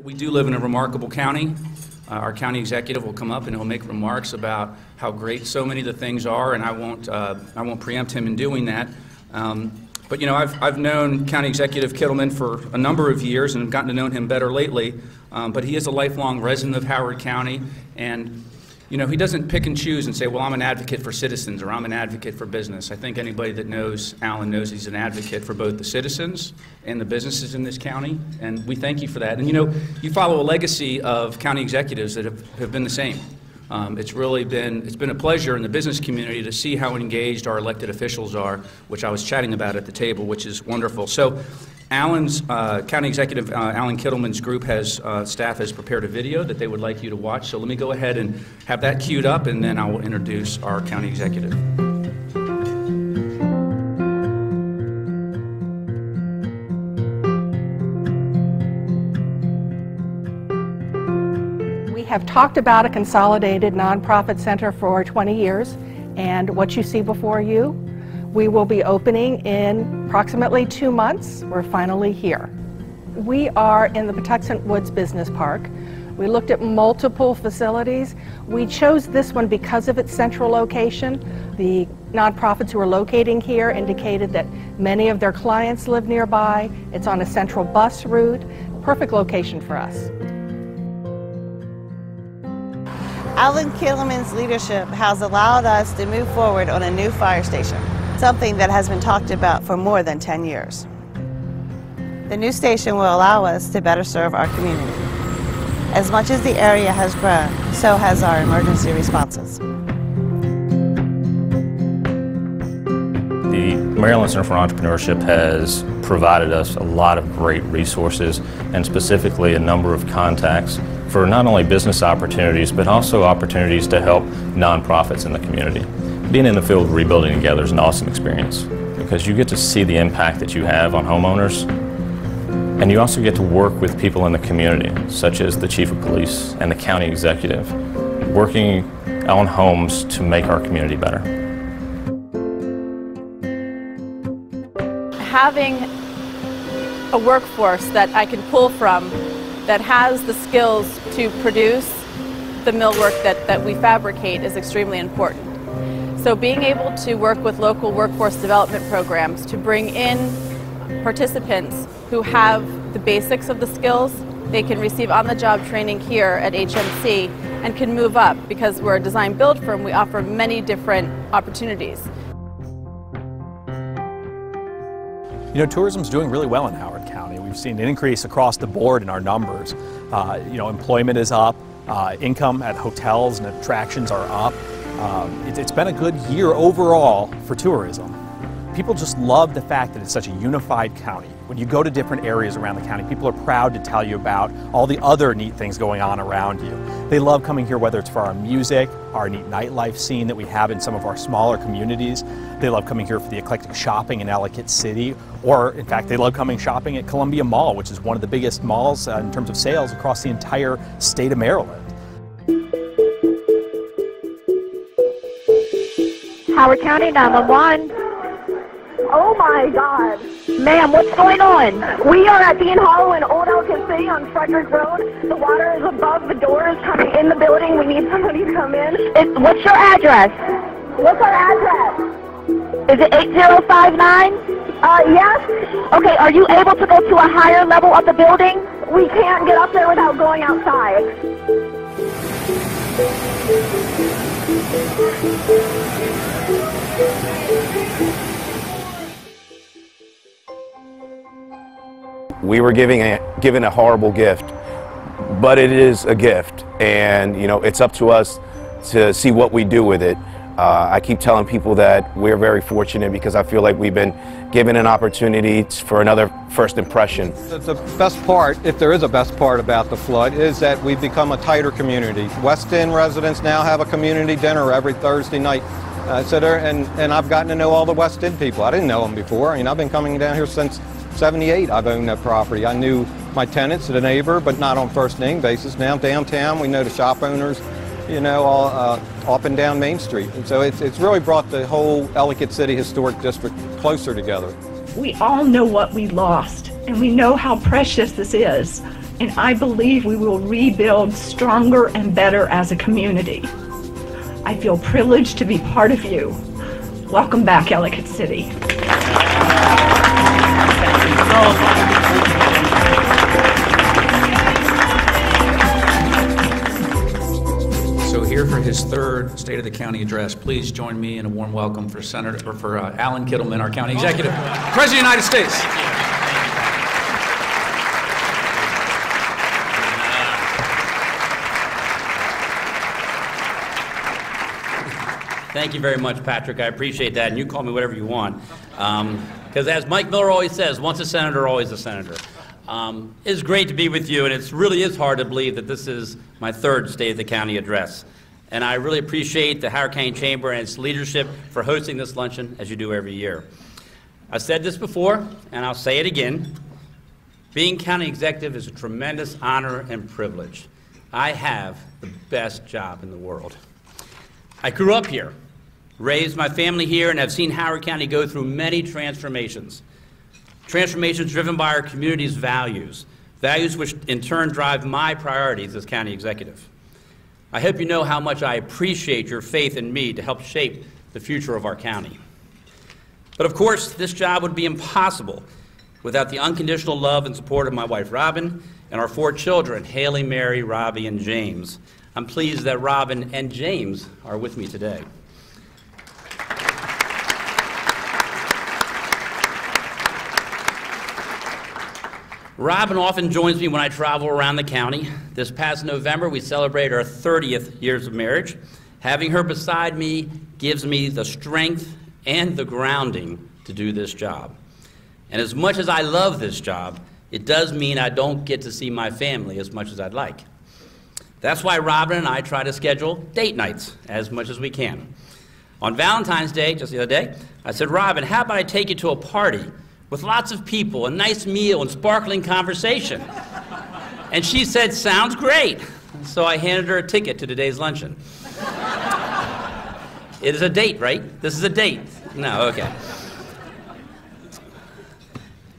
We do live in a remarkable county. Our county executive will come up and he'll make remarks about how great so many of the things are, and I won't preempt him in doing that. But you know, I've known County Executive Kittleman for a number of years and have gotten to know him better lately. But he is a lifelong resident of Howard County, and you know, he doesn't pick and choose and say, well, I'm an advocate for citizens or I'm an advocate for business. I think anybody that knows Alan knows he's an advocate for both the citizens and the businesses in this county, and we thank you for that. And you know, you follow a legacy of county executives that have been the same. It's been a pleasure in the business community to see how engaged our elected officials are, which I was chatting about at the table, which is wonderful. So Alan's County Executive Alan Kittleman's group staff has prepared a video that they would like you to watch. So let me go ahead and have that queued up, and then I will introduce our county executive. We have talked about a consolidated nonprofit center for 20 years, and what you see before you, we will be opening in approximately 2 months. We're finally here. We are in the Patuxent Woods Business Park. We looked at multiple facilities. We chose this one because of its central location. The nonprofits who are locating here indicated that many of their clients live nearby. It's on a central bus route. Perfect location for us. Alan Kittleman's leadership has allowed us to move forward on a new fire station, something that has been talked about for more than 10 years. The new station will allow us to better serve our community. As much as the area has grown, so has our emergency responses. The Maryland Center for Entrepreneurship has provided us a lot of great resources, and specifically a number of contacts for not only business opportunities, but also opportunities to help nonprofits in the community. Being in the field rebuilding together is an awesome experience because you get to see the impact that you have on homeowners, and you also get to work with people in the community, such as the chief of police and the county executive, working on homes to make our community better. Having a workforce that I can pull from that has the skills to produce the millwork that we fabricate is extremely important. So being able to work with local workforce development programs to bring in participants who have the basics of the skills, they can receive on-the-job training here at HMC and can move up. Because we're a design-build firm, we offer many different opportunities. You know, tourism's doing really well in Howard County. We've seen an increase across the board in our numbers. You know, employment is up, income at hotels and attractions are up. It's been a good year overall for tourism. People just love the fact that it's such a unified county. When you go to different areas around the county, people are proud to tell you about all the other neat things going on around you. They love coming here, whether it's for our music, our neat nightlife scene that we have in some of our smaller communities. They love coming here for the eclectic shopping in Ellicott City, or in fact, they love coming shopping at Columbia Mall, which is one of the biggest malls in terms of sales across the entire state of Maryland. Howard County 911. Oh my God. Ma'am, what's going on? We are at Dean Hollow in Old Ellicott City on Frederick Road. The water is above the doors coming in the building. We need somebody to come in. What's your address? What's our address? Is it 8059? Yes. Okay, are you able to go to a higher level of the building? We can't get up there without going outside. We were given a horrible gift, but it is a gift, and you know, it's up to us to see what we do with it. I keep telling people that we're very fortunate because I feel like we've been given an opportunity for another first impression. The best part, if there is a best part about the flood, is that we've become a tighter community. West End residents now have a community dinner every Thursday night. And I've gotten to know all the West End people. I didn't know them before. I mean, I've been coming down here since '78. I've owned that property. I knew my tenants, the neighbor, but not on first name basis. Now downtown, we know the shop owners, you know, all up and down Main Street. And so it's really brought the whole Ellicott City Historic District closer together. We all know what we lost, and we know how precious this is. and I believe we will rebuild stronger and better as a community. I feel privileged to be part of you. Welcome back, Ellicott City. So here for his third State of the County address, please join me in a warm welcome for Alan Kittleman, our County Executive, President of the United States. Thank you very much, Patrick. I appreciate that, and you call me whatever you want. Because as Mike Miller always says, once a senator, always a senator. It's great to be with you, and it really is hard to believe that this is my third State of the County address. And I really appreciate the Howard County Chamber and its leadership for hosting this luncheon, as you do every year. I've said this before, and I'll say it again. Being county executive is a tremendous honor and privilege. I have the best job in the world. I grew up here, raised my family here, and have seen Howard County go through many transformations. Transformations driven by our community's values, values which in turn drive my priorities as county executive. I hope you know how much I appreciate your faith in me to help shape the future of our county. But of course, this job would be impossible without the unconditional love and support of my wife, Robin, and our 4 children, Haley, Mary, Robbie, and James. I'm pleased that Robin and James are with me today. Robin often joins me when I travel around the county. This past November, we celebrated our 30th years of marriage. Having her beside me gives me the strength and the grounding to do this job. And as much as I love this job, it does mean I don't get to see my family as much as I'd like. That's why Robin and I try to schedule date nights as much as we can. On Valentine's Day, just the other day, I said, Robin, how about I take you to a party with lots of people, a nice meal, and sparkling conversation? And she said, sounds great. So I handed her a ticket to today's luncheon. It is a date, right? This is a date. No, okay.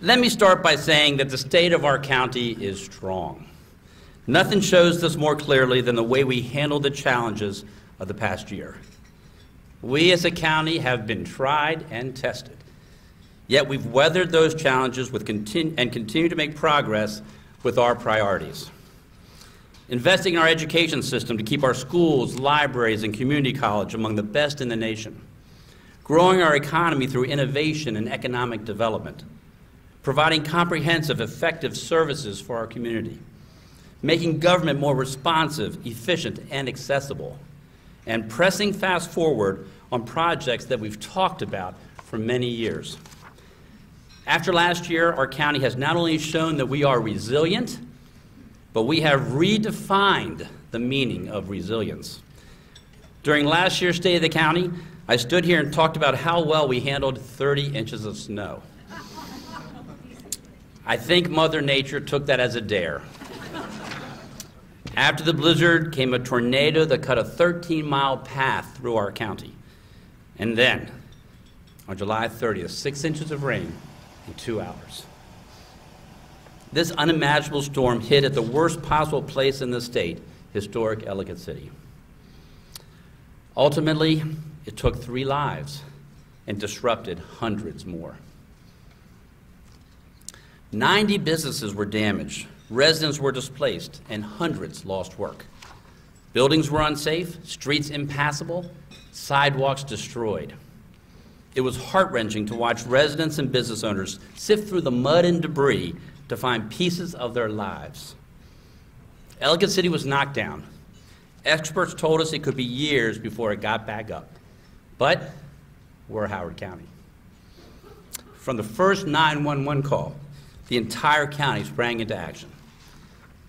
Let me start by saying that the state of our county is strong. Nothing shows this more clearly than the way we handled the challenges of the past year. We as a county have been tried and tested, yet we've weathered those challenges and continue to make progress with our priorities. Investing in our education system to keep our schools, libraries, and community college among the best in the nation. Growing our economy through innovation and economic development. Providing comprehensive, effective services for our community. Making government more responsive, efficient, and accessible. And pressing fast forward on projects that we've talked about for many years. After last year, our county has not only shown that we are resilient, but we have redefined the meaning of resilience. During last year's State of the County, I stood here and talked about how well we handled 30 inches of snow. I think Mother Nature took that as a dare. After the blizzard came a tornado that cut a 13-mile path through our county. And then, on July 30th, 6 inches of rain in 2 hours. This unimaginable storm hit at the worst possible place in the state, historic Ellicott City. Ultimately, it took 3 lives and disrupted hundreds more. 90 businesses were damaged, residents were displaced, and hundreds lost work. Buildings were unsafe, streets impassable, sidewalks destroyed. It was heart-wrenching to watch residents and business owners sift through the mud and debris to find pieces of their lives. Ellicott City was knocked down. Experts told us it could be years before it got back up. But we're Howard County. From the first 911 call, the entire county sprang into action.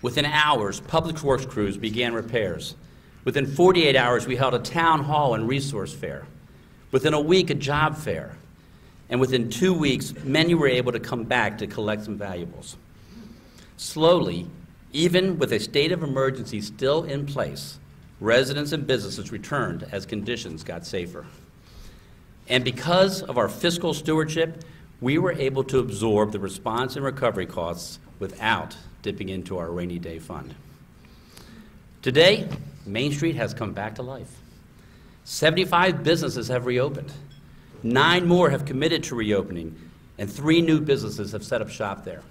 Within hours, public works crews began repairs. Within 48 hours, we held a town hall and resource fair. Within a week, a job fair. And within 2 weeks, many were able to come back to collect some valuables. Slowly, even with a state of emergency still in place, residents and businesses returned as conditions got safer. And because of our fiscal stewardship, we were able to absorb the response and recovery costs without dipping into our rainy day fund. Today, Main Street has come back to life. 75 businesses have reopened. 9 more have committed to reopening, and 3 new businesses have set up shop there.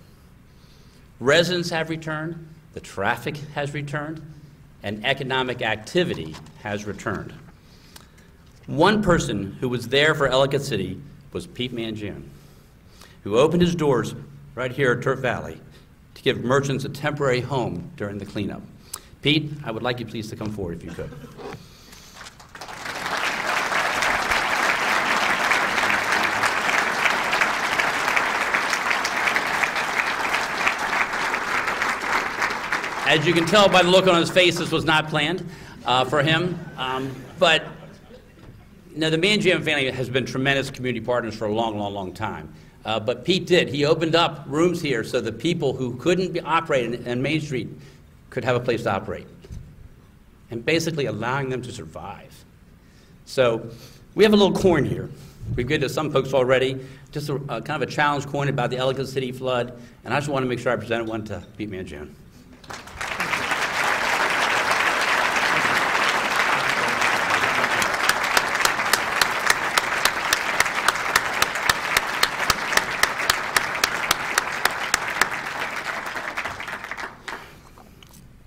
Residents have returned, the traffic has returned, and economic activity has returned. One person who was there for Ellicott City was Pete Mangione, who opened his doors right here at Turf Valley to give merchants a temporary home during the cleanup. Pete, I would like you please to come forward if you could. As you can tell by the look on his face, this was not planned for him. But you know, the Mangione family has been tremendous community partners for a long, long, long time. But Pete did. He opened up rooms here so the people who couldn't be operating on Main Street could have a place to operate, and basically allowing them to survive. So we have a little coin here. We've given to some folks already, just a kind of a challenge coin about the Ellicott City flood, and I just want to make sure I present one to Pete Mangione.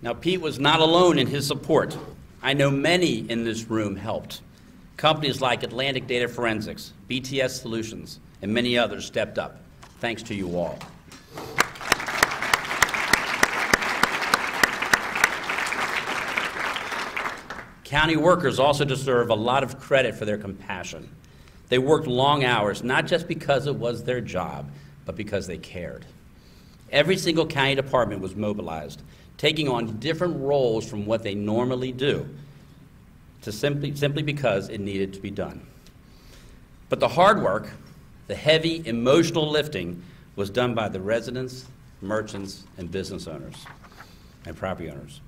Now, Pete was not alone in his support. I know many in this room helped. Companies like Atlantic Data Forensics, BTS Solutions, and many others stepped up. Thanks to you all. County workers also deserve a lot of credit for their compassion. They worked long hours, not just because it was their job, but because they cared. Every single county department was mobilized, taking on different roles from what they normally do, to simply because it needed to be done. But the hard work, the heavy emotional lifting, was done by the residents, merchants, and business owners, and property owners.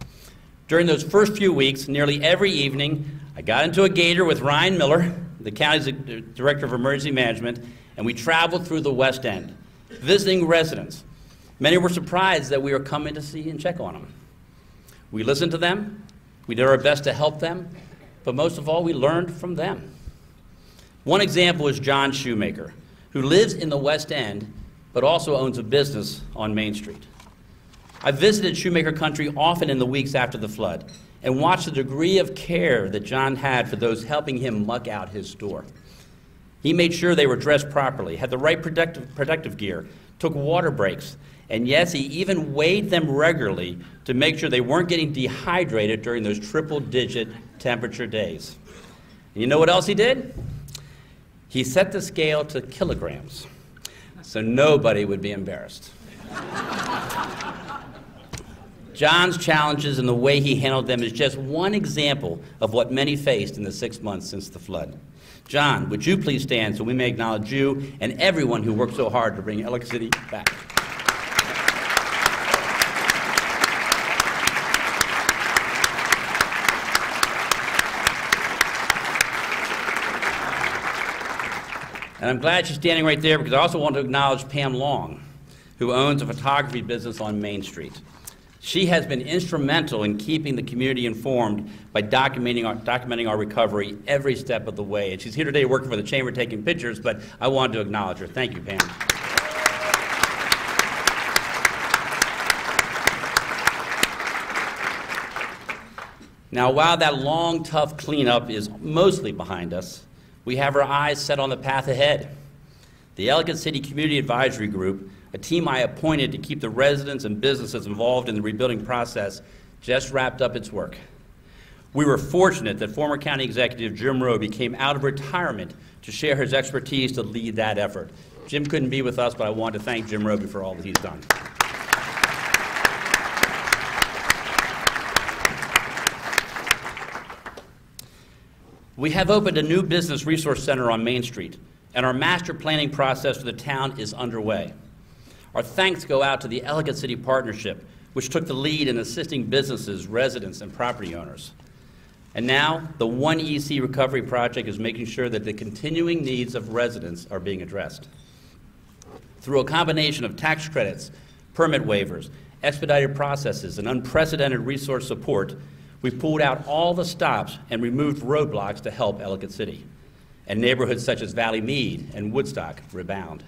During those first few weeks, nearly every evening, I got into a gator with Ryan Miller, the county's Director of Emergency Management, and we traveled through the West End, visiting residents. Many were surprised that we were coming to see and check on them. We listened to them, we did our best to help them, but most of all, we learned from them. One example is John Shoemaker, who lives in the West End, but also owns a business on Main Street. I visited Shoemaker Country often in the weeks after the flood and watched the degree of care that John had for those helping him muck out his store. He made sure they were dressed properly, had the right protective gear, took water breaks, and yes, he even weighed them regularly to make sure they weren't getting dehydrated during those triple-digit temperature days. And you know what else he did? He set the scale to kilograms, so nobody would be embarrassed. John's challenges and the way he handled them is just one example of what many faced in the 6 months since the flood. John, would you please stand so we may acknowledge you and everyone who worked so hard to bring Ellicott City back. And I'm glad she's standing right there because I also want to acknowledge Pam Long, who owns a photography business on Main Street. She has been instrumental in keeping the community informed by documenting our recovery every step of the way. And she's here today working for the Chamber taking pictures, but I wanted to acknowledge her. Thank you, Pam. Now, while that long, tough cleanup is mostly behind us, we have our eyes set on the path ahead. The Ellicott City Community Advisory Group, a team I appointed to keep the residents and businesses involved in the rebuilding process, just wrapped up its work. We were fortunate that former County Executive Jim Roby came out of retirement to share his expertise to lead that effort. Jim couldn't be with us, but I want to thank Jim Roby for all that he's done. We have opened a new business resource center on Main Street, and our master planning process for the town is underway. Our thanks go out to the Ellicott City Partnership, which took the lead in assisting businesses, residents, and property owners. And now, the One EC Recovery Project is making sure that the continuing needs of residents are being addressed. Through a combination of tax credits, permit waivers, expedited processes, and unprecedented resource support, we pulled out all the stops and removed roadblocks to help Ellicott City, and neighborhoods such as Valley Mead and Woodstock rebound.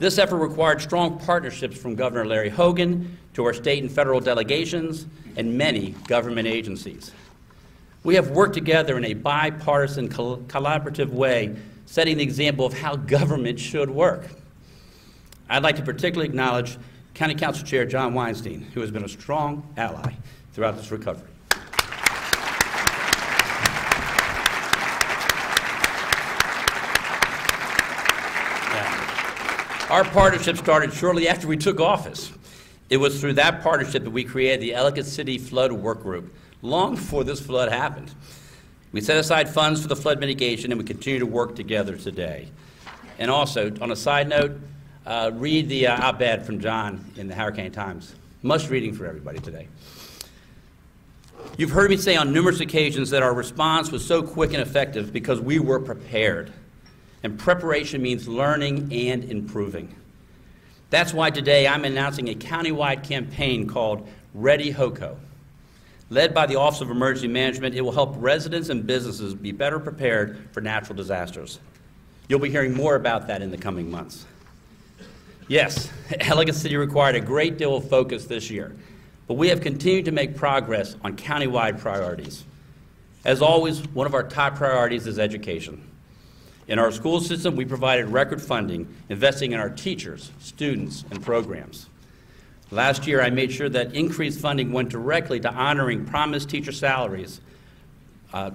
This effort required strong partnerships from Governor Larry Hogan to our state and federal delegations and many government agencies. We have worked together in a bipartisan, collaborative way, setting the example of how government should work. I'd like to particularly acknowledge County Council Chair John Weinstein, who has been a strong ally throughout this recovery. Our partnership started shortly after we took office. It was through that partnership that we created the Ellicott City Flood Work Group, long before this flood happened. We set aside funds for the flood mitigation, and we continue to work together today. And also, on a side note, read the op-ed from John in the Howard County Times. Must reading for everybody today. You've heard me say on numerous occasions that our response was so quick and effective because we were prepared. And preparation means learning and improving. That's why today I'm announcing a countywide campaign called Ready HOCO. Led by the Office of Emergency Management, it will help residents and businesses be better prepared for natural disasters. You'll be hearing more about that in the coming months. Yes, Ellicott City required a great deal of focus this year, but we have continued to make progress on countywide priorities. As always, one of our top priorities is education. In our school system, we provided record funding, investing in our teachers, students, and programs. Last year, I made sure that increased funding went directly to honoring promised teacher salaries,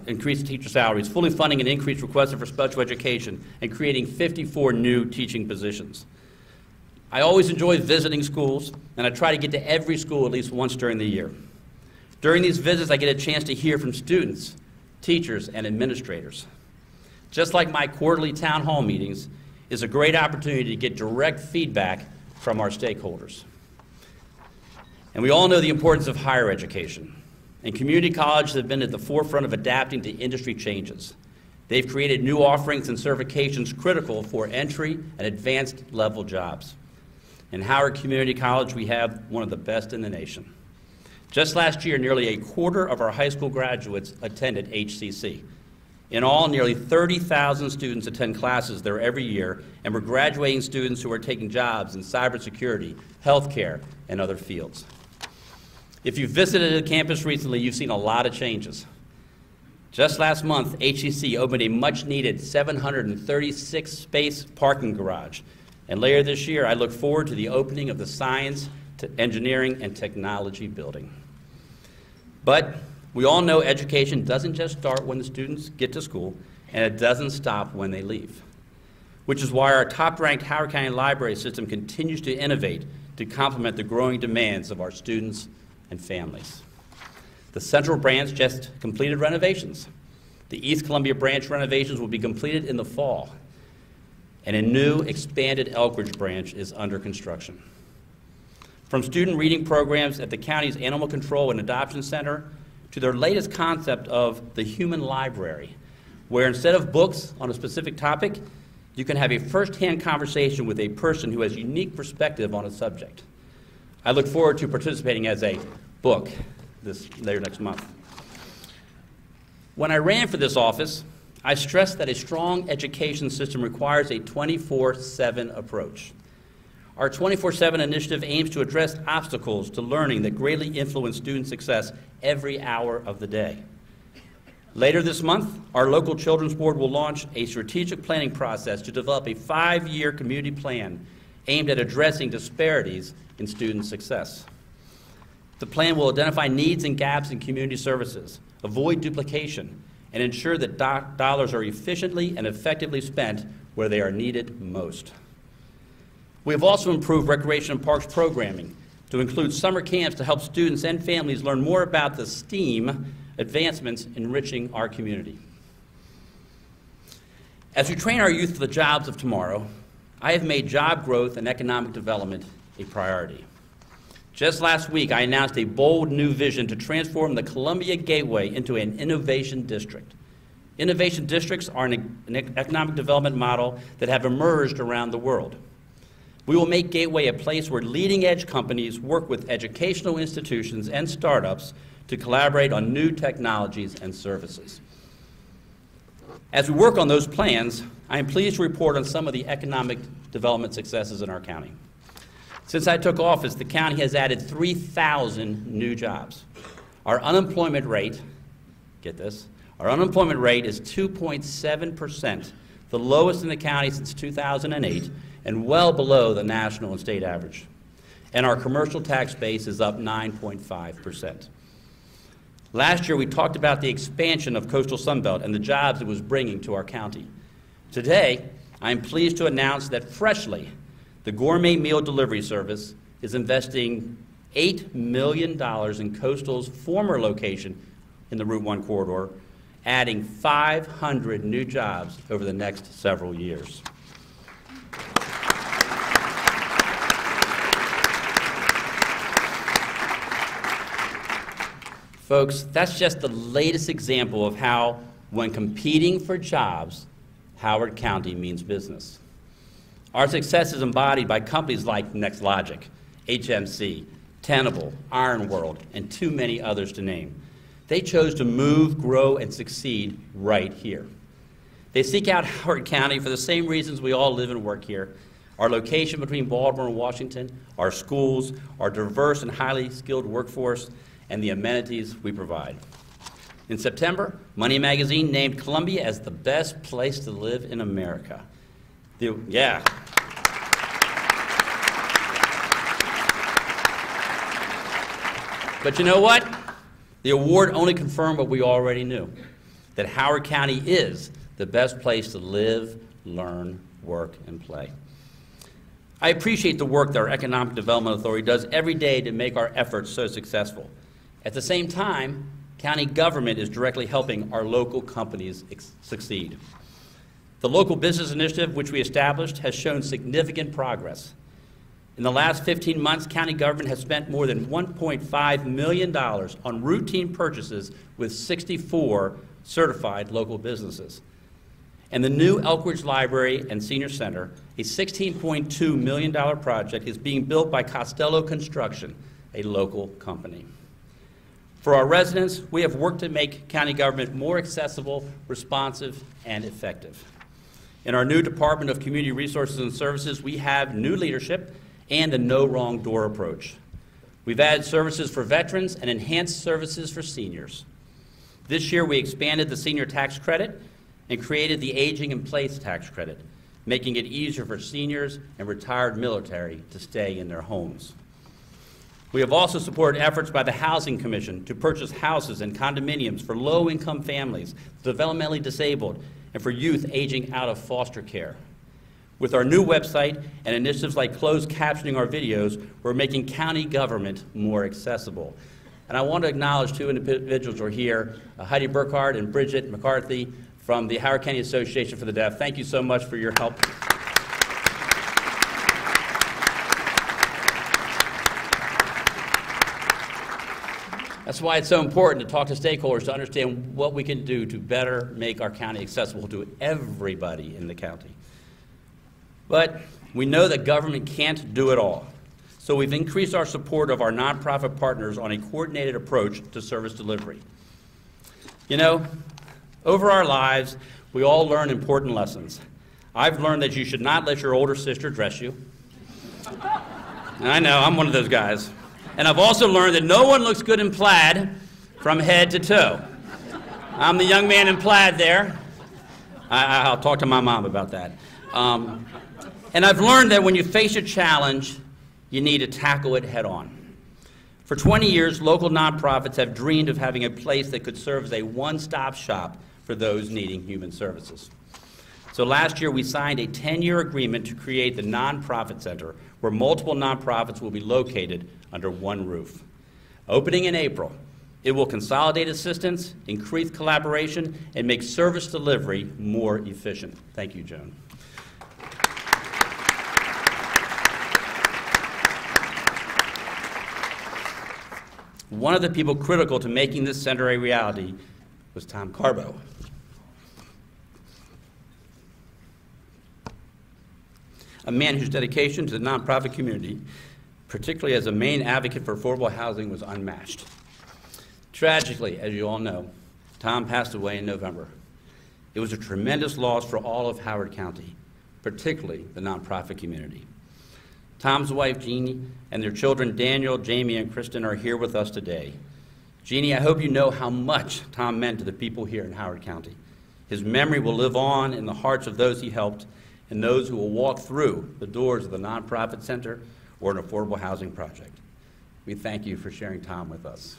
increased teacher salaries, fully funding an increase requested for special education, and creating 54 new teaching positions. I always enjoy visiting schools, and I try to get to every school at least once during the year. During these visits, I get a chance to hear from students, teachers, and administrators. Just like my quarterly town hall meetings, is a great opportunity to get direct feedback from our stakeholders. And we all know the importance of higher education. And community colleges have been at the forefront of adapting to industry changes. They've created new offerings and certifications critical for entry and advanced level jobs. In Howard Community College, we have one of the best in the nation. Just last year, nearly a quarter of our high school graduates attended HCC. In all, nearly 30,000 students attend classes there every year, and we're graduating students who are taking jobs in cybersecurity, healthcare, and other fields. If you've visited the campus recently, you've seen a lot of changes. Just last month, HCC opened a much-needed 736-space parking garage. And later this year, I look forward to the opening of the Science, Engineering, and Technology building. But we all know education doesn't just start when the students get to school, and it doesn't stop when they leave, which is why our top-ranked Howard County Library System continues to innovate to complement the growing demands of our students and families. The Central Branch just completed renovations. The East Columbia Branch renovations will be completed in the fall, and a new expanded Elkridge Branch is under construction. From student reading programs at the county's Animal Control and Adoption Center to their latest concept of the human library, where instead of books on a specific topic, you can have a first-hand conversation with a person who has unique perspective on a subject. I look forward to participating as a book later next month. When I ran for this office, I stressed that a strong education system requires a 24/7 approach. Our 24/7 initiative aims to address obstacles to learning that greatly influence student success every hour of the day. Later this month, our local Children's Board will launch a strategic planning process to develop a 5-year community plan aimed at addressing disparities in student success. The plan will identify needs and gaps in community services, avoid duplication, and ensure that dollars are efficiently and effectively spent where they are needed most. We have also improved Recreation and Parks programming to include summer camps to help students and families learn more about the STEAM advancements enriching our community. As we train our youth for the jobs of tomorrow, I have made job growth and economic development a priority. Just last week, I announced a bold new vision to transform the Columbia Gateway into an innovation district. Innovation districts are an economic development model that have emerged around the world. We will make Gateway a place where leading-edge companies work with educational institutions and startups to collaborate on new technologies and services. As we work on those plans, I am pleased to report on some of the economic development successes in our county. Since I took office, the county has added 3,000 new jobs. Our unemployment rate, get this, our unemployment rate is 2.7%, the lowest in the county since 2008, and well below the national and state average. And our commercial tax base is up 9.5%. Last year, we talked about the expansion of Coastal Sunbelt and the jobs it was bringing to our county. Today, I am pleased to announce that Freshly, the gourmet meal delivery service, is investing $8 million in Coastal's former location in the Route 1 corridor, adding 500 new jobs over the next several years. Folks, that's just the latest example of how, when competing for jobs, Howard County means business. Our success is embodied by companies like NextLogic, HMC, Tenable, Iron World, and too many others to name. They chose to move, grow, and succeed right here. They seek out Howard County for the same reasons we all live and work here: our location between Baltimore and Washington, our schools, our diverse and highly skilled workforce, and the amenities we provide. In September, Money Magazine named Columbia as the best place to live in America. Yeah. But you know what? The award only confirmed what we already knew, that Howard County is the best place to live, learn, work, and play. I appreciate the work that our Economic Development Authority does every day to make our efforts so successful. At the same time, county government is directly helping our local companies succeed. The Local Business Initiative, which we established, has shown significant progress. In the last 15 months, county government has spent more than $1.5 million on routine purchases with 64 certified local businesses. And the new Elkridge Library and Senior Center, a $16.2 million project, is being built by Costello Construction, a local company. For our residents, we have worked to make county government more accessible, responsive, and effective. In our new Department of Community Resources and Services, we have new leadership and a no wrong door approach. We've added services for veterans and enhanced services for seniors. This year, we expanded the senior tax credit and created the Aging in Place tax credit, making it easier for seniors and retired military to stay in their homes. We have also supported efforts by the Housing Commission to purchase houses and condominiums for low-income families, developmentally disabled, and for youth aging out of foster care. With our new website and initiatives like closed captioning our videos, we're making county government more accessible. And I want to acknowledge two individuals who are here, Heidi Burkhardt and Bridget McCarthy from the Howard County Association for the Deaf. Thank you so much for your help. That's why it's so important to talk to stakeholders to understand what we can do to better make our county accessible to everybody in the county. But we know that government can't do it all. So we've increased our support of our nonprofit partners on a coordinated approach to service delivery. You know, over our lives, we all learn important lessons. I've learned that you should not let your older sister dress you. And I know, I'm one of those guys. And I've also learned that no one looks good in plaid from head to toe. I'm the young man in plaid there. I'll talk to my mom about that. And I've learned that when you face a challenge, you need to tackle it head on. For 20 years, local nonprofits have dreamed of having a place that could serve as a one-stop shop for those needing human services. So last year, we signed a 10-year agreement to create the Nonprofit Center, where multiple nonprofits will be located under one roof. Opening in April, it will consolidate assistance, increase collaboration, and make service delivery more efficient. Thank you, Joan. One of the people critical to making this center a reality was Tom Carbo. a man whose dedication to the nonprofit community, particularly as a main advocate for affordable housing, was unmatched. Tragically, as you all know, Tom passed away in November. It was a tremendous loss for all of Howard County, particularly the nonprofit community. Tom's wife, Jeannie, and their children, Daniel, Jamie, and Kristen, are here with us today. Jeannie, I hope you know how much Tom meant to the people here in Howard County. His memory will live on in the hearts of those he helped and those who will walk through the doors of the nonprofit center or an affordable housing project. We thank you for sharing Tom with us.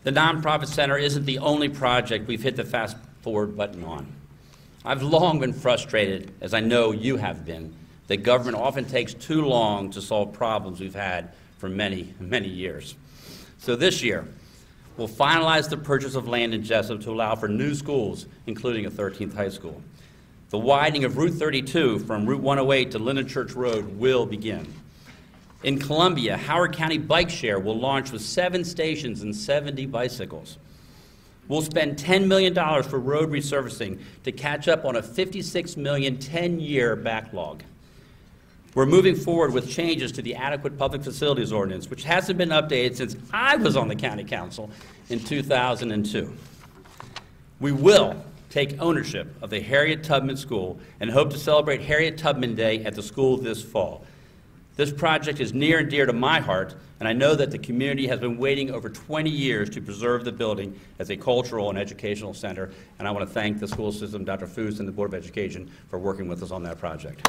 The Nonprofit Center isn't the only project we've hit the fast forward button on. I've long been frustrated, as I know you have been, that government often takes too long to solve problems we've had for many, many years. So this year, we'll finalize the purchase of land in Jessup to allow for new schools, including a 13th high school. The widening of Route 32 from Route 108 to Linden Church Road will begin. In Columbia, Howard County Bike Share will launch with 7 stations and 70 bicycles. We'll spend $10 million for road resurfacing to catch up on a $56 million 10-year backlog. We're moving forward with changes to the Adequate Public Facilities Ordinance, which hasn't been updated since I was on the County Council in 2002. We will take ownership of the Harriet Tubman School and hope to celebrate Harriet Tubman Day at the school this fall. This project is near and dear to my heart, and I know that the community has been waiting over 20 years to preserve the building as a cultural and educational center, and I want to thank the school system, Dr. Foose, and the Board of Education for working with us on that project.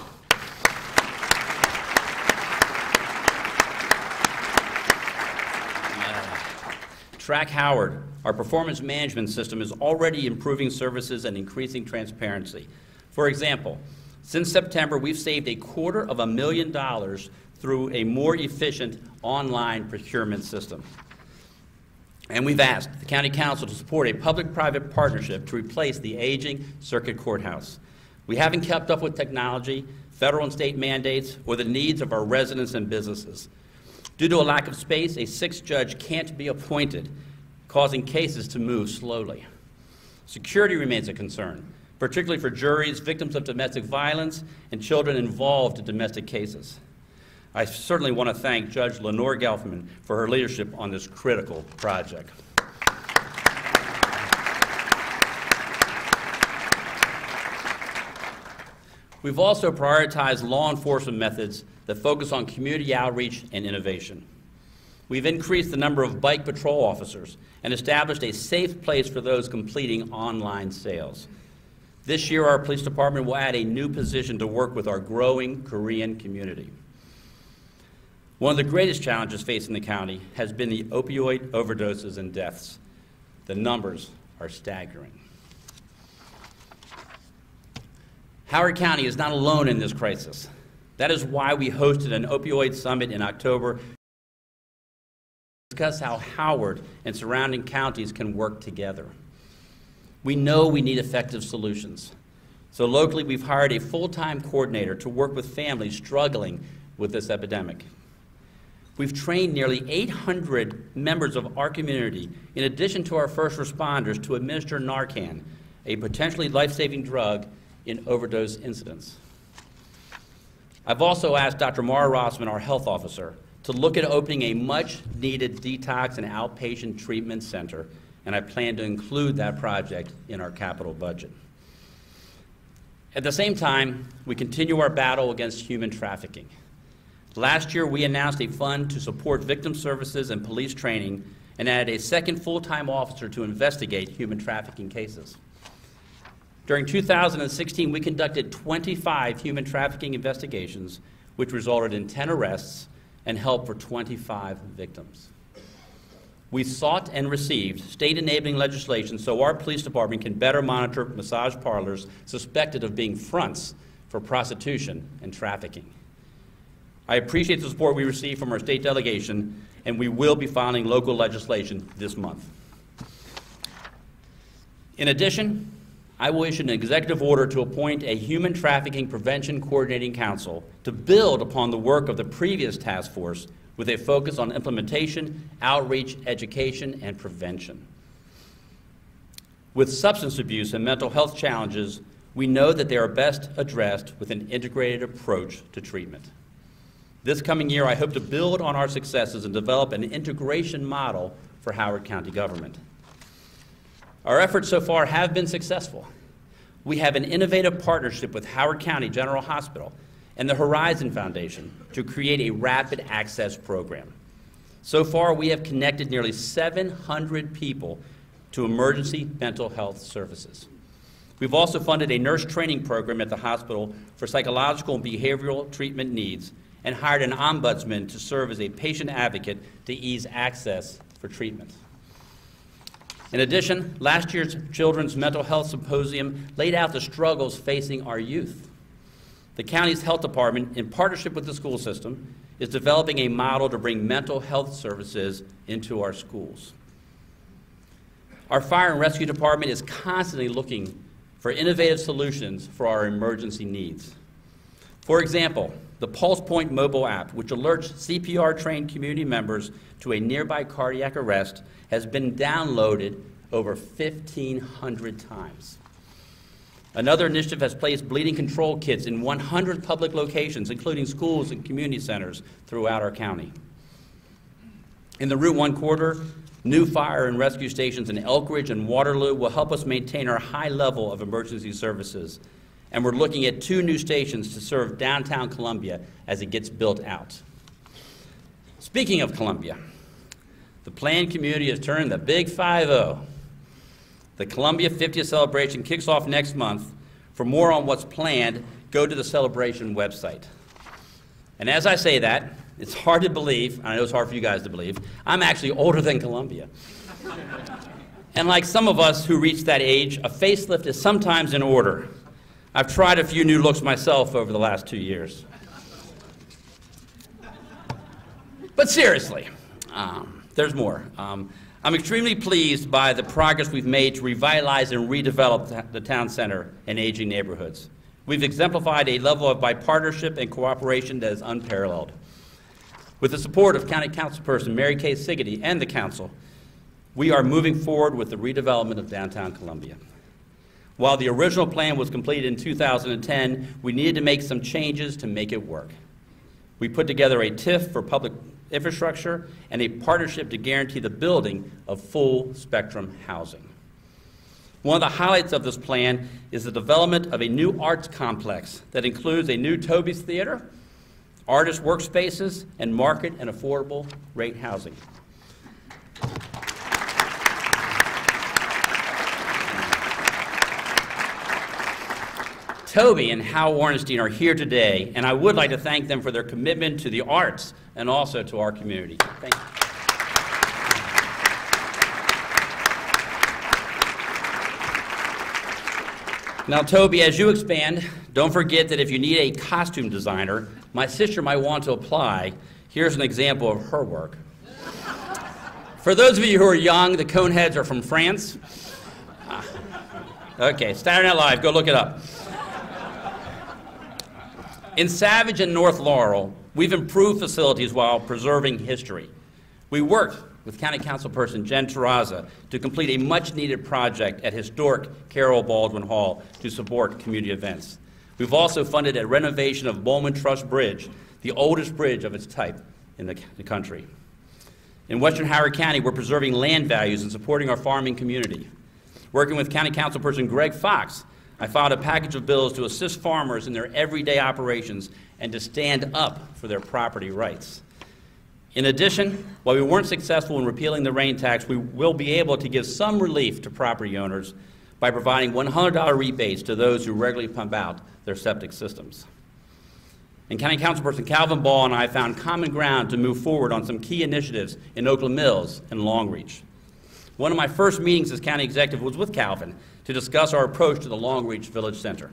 Track Howard, our performance management system, is already improving services and increasing transparency. For example, since September, we've saved $250,000 through a more efficient online procurement system. And we've asked the County Council to support a public-private partnership to replace the aging circuit courthouse. We haven't kept up with technology, federal and state mandates, or the needs of our residents and businesses. Due to a lack of space, a 6th judge can't be appointed, causing cases to move slowly. Security remains a concern, particularly for juries, victims of domestic violence, and children involved in domestic cases. I certainly want to thank Judge Lenore Gelfman for her leadership on this critical project. We've also prioritized law enforcement methods that focus on community outreach and innovation. We've increased the number of bike patrol officers and established a safe place for those completing online sales. This year, our police department will add a new position to work with our growing Korean community. One of the greatest challenges facing the county has been the opioid overdoses and deaths. The numbers are staggering. Howard County is not alone in this crisis. That is why we hosted an opioid summit in October to discuss how Howard and surrounding counties can work together. We know we need effective solutions. So locally, we've hired a full-time coordinator to work with families struggling with this epidemic. We've trained nearly 800 members of our community, in addition to our first responders, to administer Narcan, a potentially life-saving drug in overdose incidents. I've also asked Dr. Mara Rossman, our health officer, to look at opening a much-needed detox and outpatient treatment center, and I plan to include that project in our capital budget. At the same time, we continue our battle against human trafficking. Last year, we announced a fund to support victim services and police training and added a second full-time officer to investigate human trafficking cases. During 2016, we conducted 25 human trafficking investigations, which resulted in 10 arrests and help for 25 victims. We sought and received state-enabling legislation so our police department can better monitor massage parlors suspected of being fronts for prostitution and trafficking. I appreciate the support we received from our state delegation, and we will be filing local legislation this month. In addition, I will issue an executive order to appoint a Human Trafficking Prevention Coordinating Council to build upon the work of the previous task force with a focus on implementation, outreach, education, and prevention. With substance abuse and mental health challenges, we know that they are best addressed with an integrated approach to treatment. This coming year, I hope to build on our successes and develop an integration model for Howard County government. Our efforts so far have been successful. We have an innovative partnership with Howard County General Hospital and the Horizon Foundation to create a rapid access program. So far, we have connected nearly 700 people to emergency mental health services. We've also funded a nurse training program at the hospital for psychological and behavioral treatment needs and hired an ombudsman to serve as a patient advocate to ease access for treatment. In addition, last year's Children's Mental Health Symposium laid out the struggles facing our youth. The county's health department, in partnership with the school system, is developing a model to bring mental health services into our schools. Our fire and rescue department is constantly looking for innovative solutions for our emergency needs. For example, the Pulse Point mobile app, which alerts CPR-trained community members to a nearby cardiac arrest, has been downloaded over 1,500 times. Another initiative has placed bleeding control kits in 100 public locations, including schools and community centers throughout our county. In the Route 1 corridor, new fire and rescue stations in Elk Ridge and Waterloo will help us maintain our high level of emergency services. And we're looking at 2 new stations to serve downtown Columbia as it gets built out. Speaking of Columbia, the planned community has turned the big 5-0. The Columbia 50th celebration kicks off next month. For more on what's planned, go to the celebration website. And as I say that, it's hard to believe, and I know it's hard for you guys to believe, I'm actually older than Columbia. And like some of us who reach that age, a facelift is sometimes in order. I've tried a few new looks myself over the last 2 years. But seriously, there's more. I'm extremely pleased by the progress we've made to revitalize and redevelop the town center and aging neighborhoods. We've exemplified a level of bipartisanship and cooperation that is unparalleled. With the support of County Councilperson Mary Kay Siggety and the Council, we are moving forward with the redevelopment of downtown Columbia. While the original plan was completed in 2010, we needed to make some changes to make it work. We put together a TIF for public infrastructure and a partnership to guarantee the building of full spectrum housing. One of the highlights of this plan is the development of a new arts complex that includes a new Toby's Theater, artist workspaces, and market and affordable rate housing. Toby and Hal Ornstein are here today, and I would like to thank them for their commitment to the arts and also to our community. Thank you. Now, Toby, as you expand, don't forget that if you need a costume designer, my sister might want to apply. Here's an example of her work. For those of you who are young, the Coneheads are from France. Okay, Saturday Night Live, go look it up. In Savage and North Laurel, we've improved facilities while preserving history. We worked with County Councilperson Jen Terraza to complete a much-needed project at historic Carroll Baldwin Hall to support community events. We've also funded a renovation of Bowman Truss Bridge, the oldest bridge of its type in the country. In Western Howard County, we're preserving land values and supporting our farming community. Working with County Councilperson Greg Fox, I filed a package of bills to assist farmers in their everyday operations and to stand up for their property rights. In addition, while we weren't successful in repealing the rain tax, we will be able to give some relief to property owners by providing $100 rebates to those who regularly pump out their septic systems. And County Councilperson Calvin Ball and I found common ground to move forward on some key initiatives in Oakland Mills and Longreach. One of my first meetings as county executive was with Calvin to discuss our approach to the Longreach Village Center.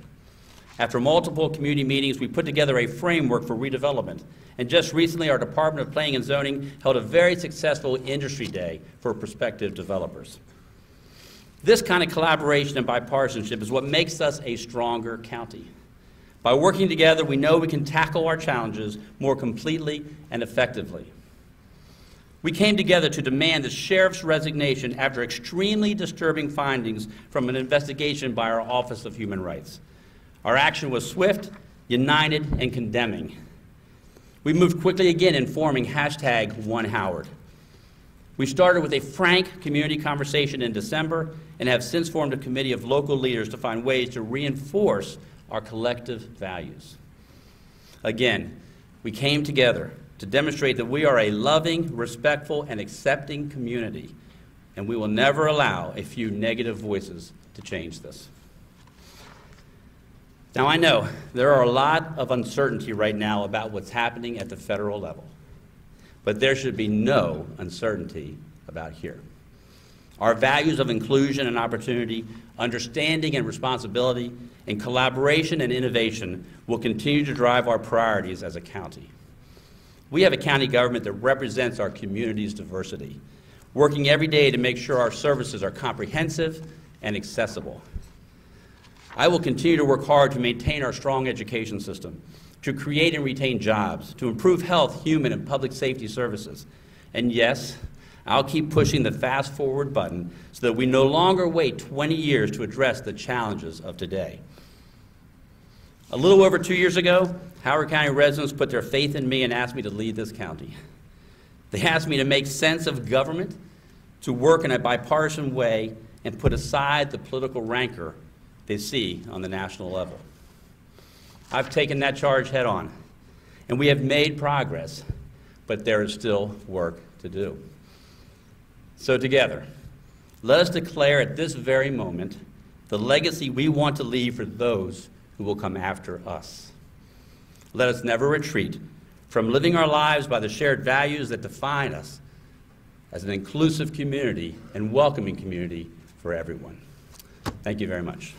After multiple community meetings, we put together a framework for redevelopment. And just recently, our Department of Planning and Zoning held a very successful industry day for prospective developers. This kind of collaboration and bipartisanship is what makes us a stronger county. By working together, we know we can tackle our challenges more completely and effectively. We came together to demand the sheriff's resignation after extremely disturbing findings from an investigation by our Office of Human Rights. Our action was swift, united, and condemning. We moved quickly again in forming #OneHoward. We started with a frank community conversation in December and have since formed a committee of local leaders to find ways to reinforce our collective values. Again, we came together to demonstrate that we are a loving, respectful, and accepting community, and we will never allow a few negative voices to change this. Now, I know there are a lot of uncertainty right now about what's happening at the federal level, but there should be no uncertainty about here. Our values of inclusion and opportunity, understanding and responsibility, and collaboration and innovation will continue to drive our priorities as a county. We have a county government that represents our community's diversity, working every day to make sure our services are comprehensive and accessible. I will continue to work hard to maintain our strong education system, to create and retain jobs, to improve health, human, and public safety services. And yes, I'll keep pushing the fast-forward button so that we no longer wait 20 years to address the challenges of today. A little over 2 years ago, Howard County residents put their faith in me and asked me to lead this county. They asked me to make sense of government, to work in a bipartisan way, and put aside the political rancor they see on the national level. I've taken that charge head on, and we have made progress, but there is still work to do. So together, let us declare at this very moment the legacy we want to leave for those who will come after us. Let us never retreat from living our lives by the shared values that define us as an inclusive community and welcoming community for everyone. Thank you very much.